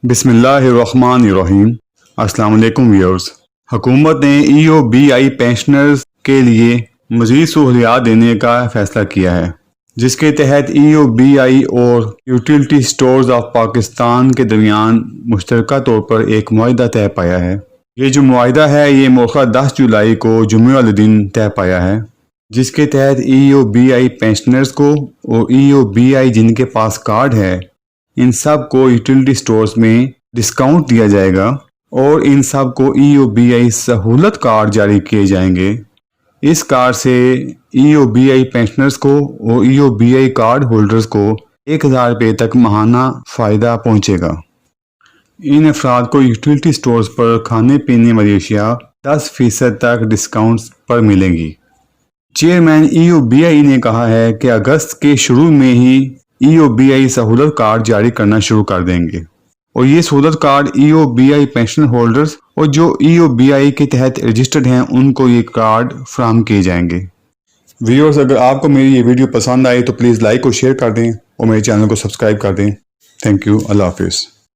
بسم اللہ الرحمن الرحیم۔ السلام علیکم ویورز۔ حکومت نے ای او بی آئی پینشنرز کے لیے مزید سہولیات دینے کا فیصلہ کیا ہے، جس کے تحت ای او بی آئی اور یوٹیلٹی سٹورز آف پاکستان کے درمیان مشترکہ طور پر ایک معاہدہ طے پایا ہے۔ یہ جو معاہدہ ہے یہ موقع 10 جولائی کو جمعہ والے دن طے پایا ہے، جس کے تحت ای او بی آئی پینشنرز کو اور ای او بی آئی جن کے پاس کارڈ ہے ان سب کو یوٹیلٹی سٹورز میں ڈسکاؤنٹ دیا جائے گا اور ان سب کو ای او بی آئی سہولت کارڈ جاری کیے جائیں گے۔ اس کارڈ سے ای او بی آئی پینشنرز کو اور E O B I card holders کو 1000 روپے تک ماہانہ فائدہ پہنچے گا۔ ان افراد کو یوٹیلٹی سٹورز پر کھانے پینے والی اشیاء 10% تک ڈسکاؤنٹس پر ملیں گی۔ چیئرمین ای او بی آئی نے کہا ہے کہ اگست کے شروع میں ہی ای او بی آئی سہولت کارڈ جاری کرنا شروع کر دیں گے اور یہ سہولت کارڈ ای او بی آئی پینشن ہولڈرز اور جو ای او بی آئی کے تحت رجسٹرڈ ہیں ان کو یہ کارڈ فراہم کیے جائیں گے۔ ویورز، اگر آپ کو میری یہ ویڈیو پسند آئی تو پلیز لائک اور شیئر کر دیں اور میرے چینل کو سبسکرائب کر دیں۔ Thank you. اللہ حافظ۔